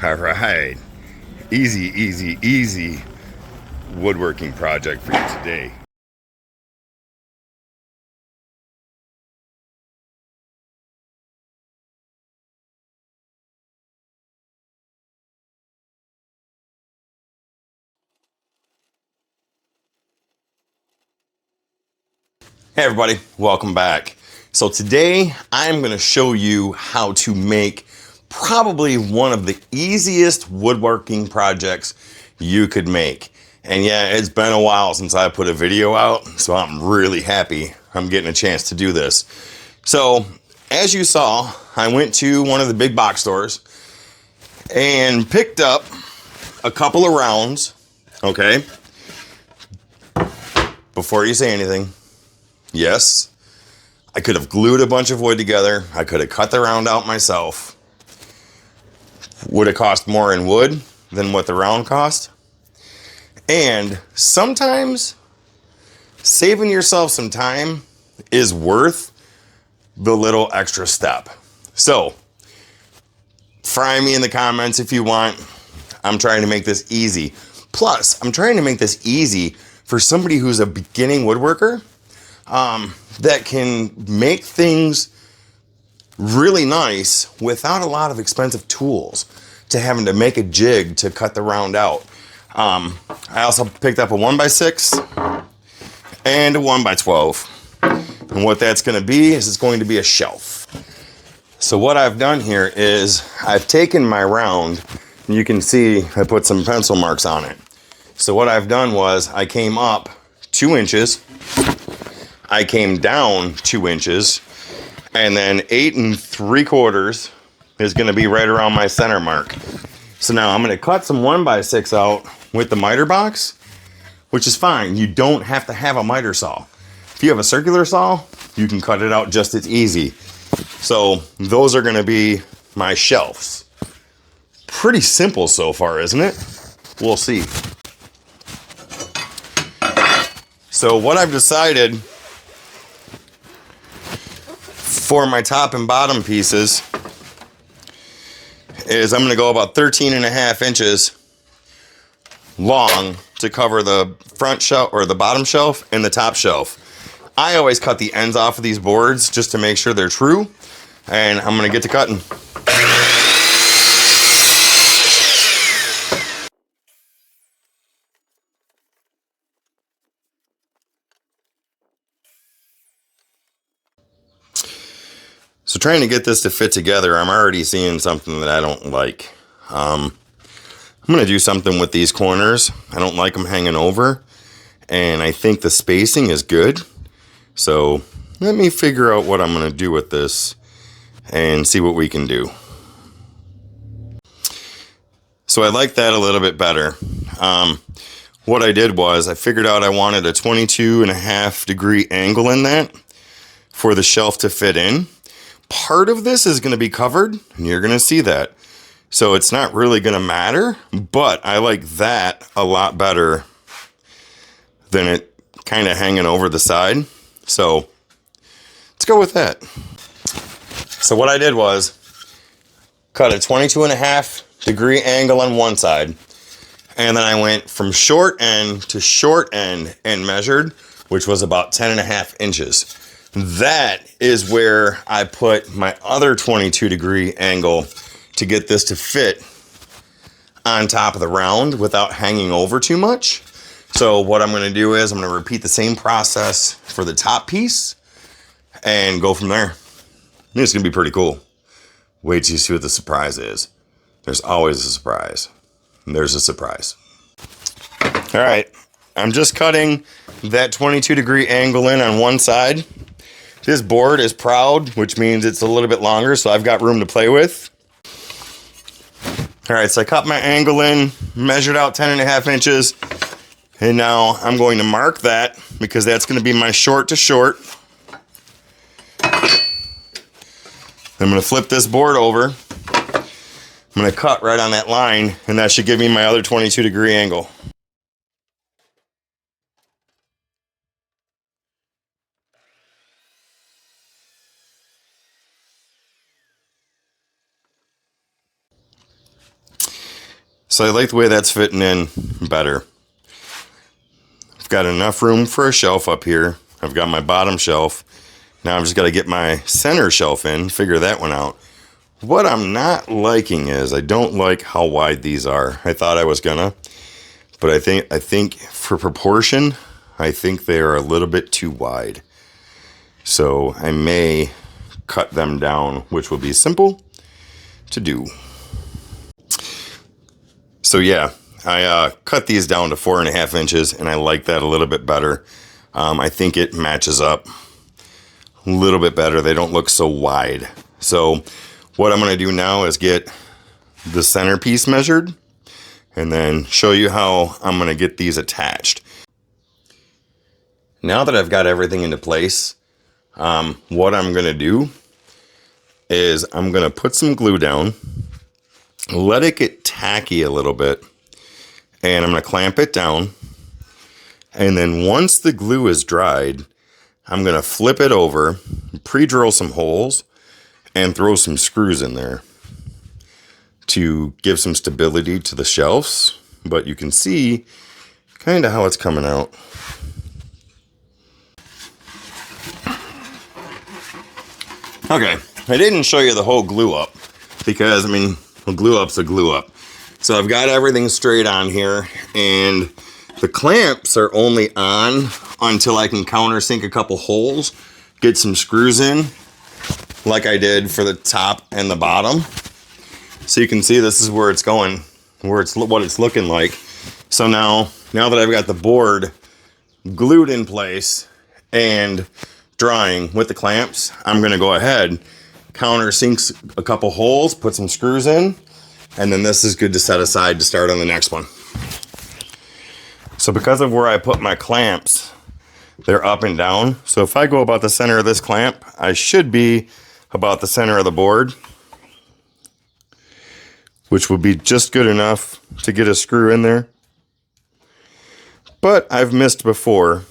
All right. Easy, easy, easy woodworking project for you today. Hey everybody, welcome back. So today I'm going to show you how to make probably one of the easiest woodworking projects you could make. And yeah, it's been a while since I put a video out, so I'm really happy I'm getting a chance to do this. So as you saw, I went to one of the big box stores and picked up a couple of rounds, okay? Before you say anything, yes, I could have glued a bunch of wood together. I could have cut the round out myself. Would have cost more in wood than what the round cost. And sometimes saving yourself some time is worth the little extra step. So, fry me in the comments if you want. I'm trying to make this easy. Plus, I'm trying to make this easy for somebody who's a beginning woodworker that can make things really nice without a lot of expensive tools to having to make a jig to cut the round out. I also picked up a 1x6 and a 1x12. And what that's going to be is it's going to be a shelf. So what I've done here is I've taken my round, and you can see I put some pencil marks on it. So what I've done was I came up 2 inches, I came down 2 inches, and then 8 3/4 is going to be right around my center mark. So now I'm going to cut some 1x6 out with the miter box, which is fine. You don't have to have a miter saw. If you have a circular saw, you can cut it out just as easy. So those are going to be my shelves. Pretty simple so far, isn't it? We'll see. So what I've decided for my top and bottom pieces is I'm going to go about 13.5 inches long to cover the front shelf or the bottom shelf and the top shelf. I always cut the ends off of these boards just to make sure they're true, and I'm going to get to cutting. So trying to get this to fit together, I'm already seeing something that I don't like. I'm going to do something with these corners. I don't like them hanging over, and I think the spacing is good. So let me figure out what I'm going to do with this and see what we can do. So I like that a little bit better. What I did was I figured out I wanted a 22.5-degree angle in that for the shelf to fit in. Part of this is going to be covered, and you're going to see that. So it's not really going to matter, but I like that a lot better than it kind of hanging over the side. So let's go with that. So what I did was cut a 22.5-degree angle on one side, and then I went from short end to short end and measured, which was about 10.5 inches. That is where I put my other 22-degree angle to get this to fit on top of the round without hanging over too much. So what I'm going to do is I'm going to repeat the same process for the top piece and go from there. It's going to be pretty cool. Wait till you see what the surprise is. There's always a surprise. And there's a surprise. All right, I'm just cutting that 22-degree angle in on one side. This board is proud, which means it's a little bit longer, so I've got room to play with. All right, so I cut my angle in, measured out 10.5 inches, and now I'm going to mark that because that's going to be my short to short. I'm going to flip this board over. I'm going to cut right on that line, and that should give me my other 22-degree angle. So I like the way that's fitting in better. I've got enough room for a shelf up here. I've got my bottom shelf. Now I've just got to get my center shelf in, figure that one out. What I'm not liking is I don't like how wide these are. I thought I was gonna, but I think for proportion, I think they are a little bit too wide. So I may cut them down, which will be simple to do. So yeah, I cut these down to 4.5 inches, and I like that a little bit better. I think it matches up a little bit better. They don't look so wide. So what I'm going to do now is get the centerpiece measured and then show you how I'm going to get these attached. Now that I've got everything into place, what I'm going to do is I'm going to put some glue down, let it get tacky a little bit, and I'm going to clamp it down. And then once the glue is dried, I'm going to flip it over, pre-drill some holes, and throw some screws in there to give some stability to the shelves. But you can see kind of how it's coming out. Okay, I didn't show you the whole glue up because, I mean, a glue up's a glue up. So I've got everything straight on here, and the clamps are only on until I can countersink a couple holes, get some screws in, like I did for the top and the bottom. So you can see this is where it's going, what it's looking like. So now that I've got the board glued in place and drying with the clamps, I'm gonna go ahead, countersink a couple holes, put some screws in, and then this is good to set aside to start on the next one. So because of where I put my clamps, they're up and down. So if I go about the center of this clamp, I should be about the center of the board, which would be just good enough to get a screw in there. But I've missed before.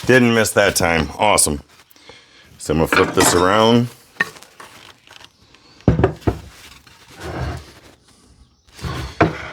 Didn't miss that time. Awesome. So I'm gonna flip this around.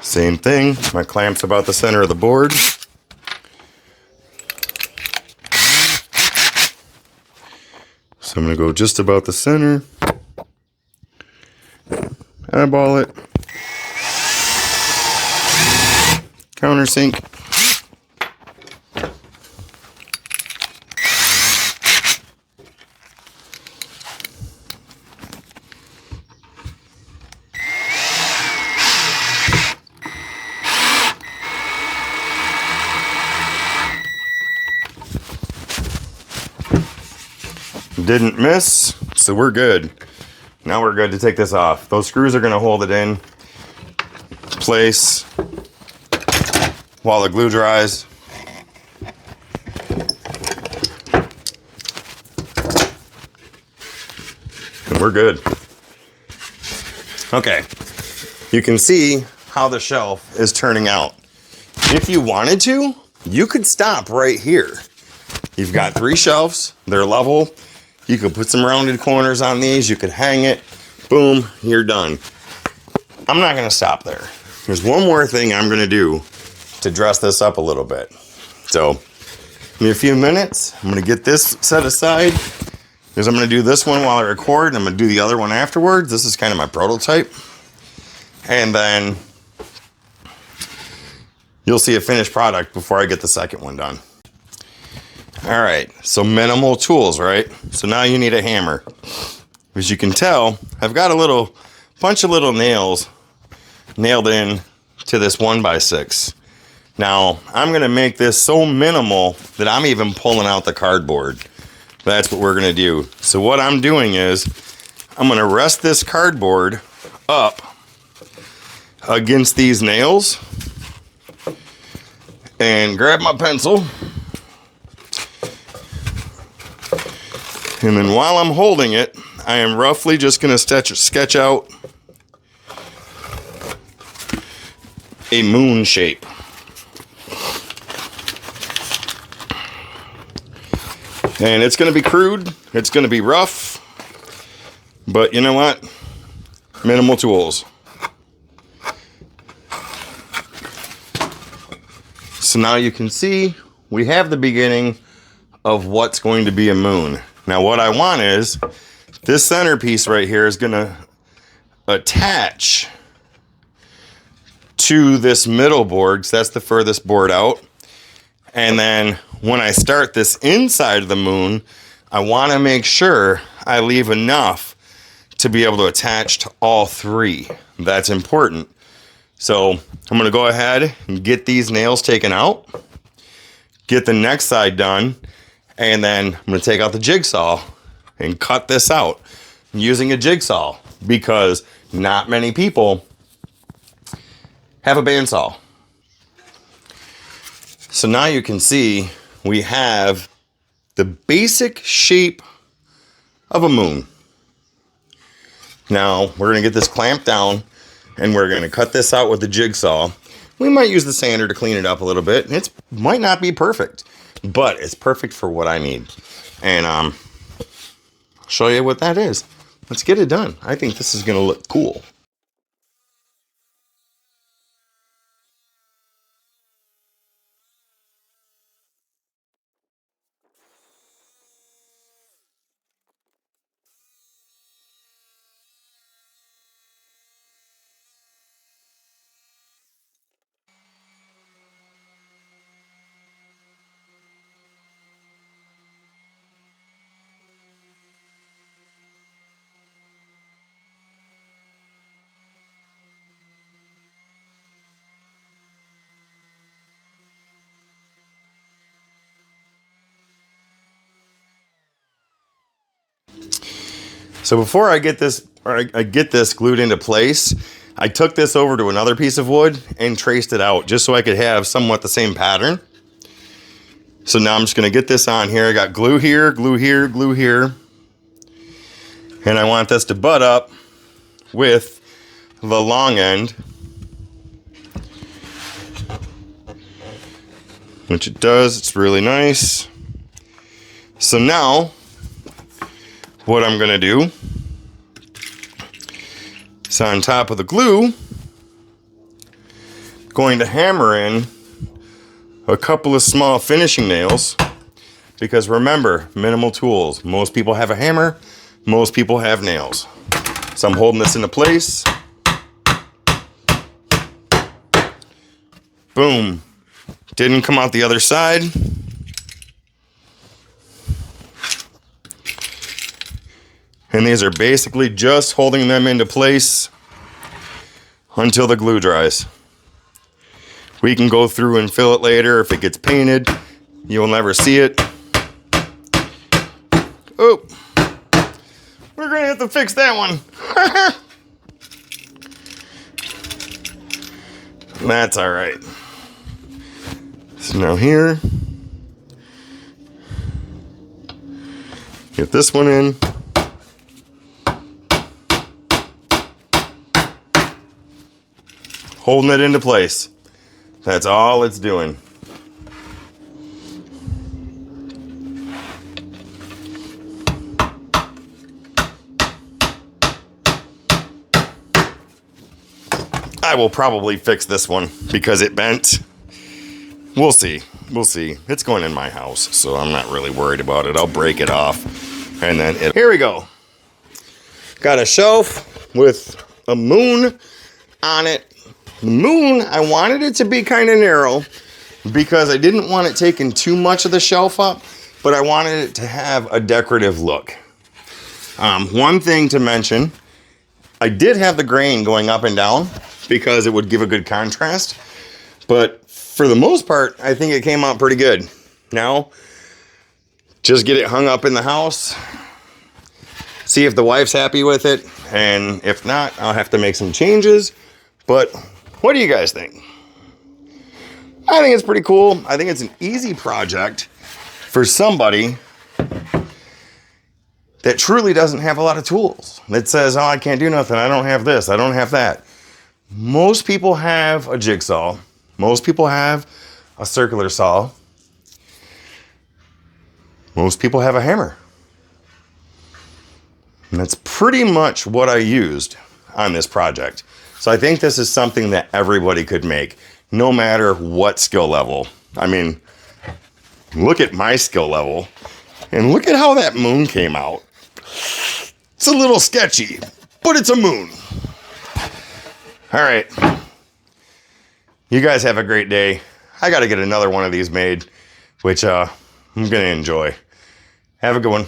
Same thing. My clamp's about the center of the board. So I'm gonna go just about the center. Eyeball it. Countersink. Didn't miss, so we're good. Now we're good to take this off. Those screws are gonna hold it in place while the glue dries. And we're good. Okay, you can see how the shelf is turning out. If you wanted to, you could stop right here. You've got 3 shelves, they're level. You could put some rounded corners on these, you could hang it, boom, you're done. I'm not gonna stop there. There's one more thing I'm gonna do to dress this up a little bit. So, in a few minutes, I'm gonna get this set aside, because I'm gonna do this one while I record, and I'm gonna do the other one afterwards. This is kind of my prototype. And then, you'll see a finished product before I get the second one done. All right, so minimal tools, right? So now you need a hammer. As you can tell, I've got a bunch of little nails nailed in to this 1x6. Now, I'm gonna make this so minimal that I'm even pulling out the cardboard. That's what we're gonna do. So what I'm doing is, I'm gonna rest this cardboard up against these nails and grab my pencil. And then while I'm holding it, I am roughly just going to sketch out a moon shape. And it's going to be crude, it's going to be rough, but you know what? Minimal tools. So now you can see we have the beginning of what's going to be a moon. Now what I want is this centerpiece right here is going to attach to this middle board, because that's the furthest board out. And then when I start this inside of the moon, I want to make sure I leave enough to be able to attach to all three. That's important. So I'm going to go ahead and get these nails taken out, get the next side done, and then I'm going to take out the jigsaw and cut this out using a jigsaw, because not many people have a bandsaw. So now you can see we have the basic shape of a moon. Now we're going to get this clamped down and we're going to cut this out with the jigsaw. We might use the sander to clean it up a little bit. It might not be perfect, but it's perfect for what I need. And I'll show you what that is. Let's get it done. I think this is going to look cool. So before I get this, I get this glued into place, I took this over to another piece of wood and traced it out just so I could have somewhat the same pattern. So now I'm just going to get this on here. I got glue here, glue here, glue here. And I want this to butt up with the long end, which it does. It's really nice. So now what I'm going to do is on top of the glue, going to hammer in a couple of small finishing nails, because remember, minimal tools. Most people have a hammer, most people have nails. So I'm holding this into place. Boom. Didn't come out the other side. And these are basically just holding them into place until the glue dries. We can go through and fill it later. If it gets painted, you'll never see it. Oh, we're gonna have to fix that one. That's all right. So now here, get this one in. Holding it into place. That's all it's doing. I will probably fix this one because it bent. We'll see. We'll see. It's going in my house, so I'm not really worried about it. I'll break it off. And then here we go. Got a shelf with a moon on it. The moon, I wanted it to be kind of narrow because I didn't want it taking too much of the shelf up, but I wanted it to have a decorative look. One thing to mention, I did have the grain going up and down because it would give a good contrast, but for the most part, I think it came out pretty good. Now, just get it hung up in the house, see if the wife's happy with it, and if not, I'll have to make some changes, but what do you guys think? I think it's pretty cool. I think it's an easy project for somebody that truly doesn't have a lot of tools. That says, oh, I can't do nothing. I don't have this. I don't have that. Most people have a jigsaw. Most people have a circular saw. Most people have a hammer. And that's pretty much what I used on this project. So I think this is something that everybody could make, no matter what skill level. I mean, look at my skill level, and look at how that moon came out. It's a little sketchy, but it's a moon. All right. You guys have a great day. I got to get another one of these made, which I'm going to enjoy. Have a good one.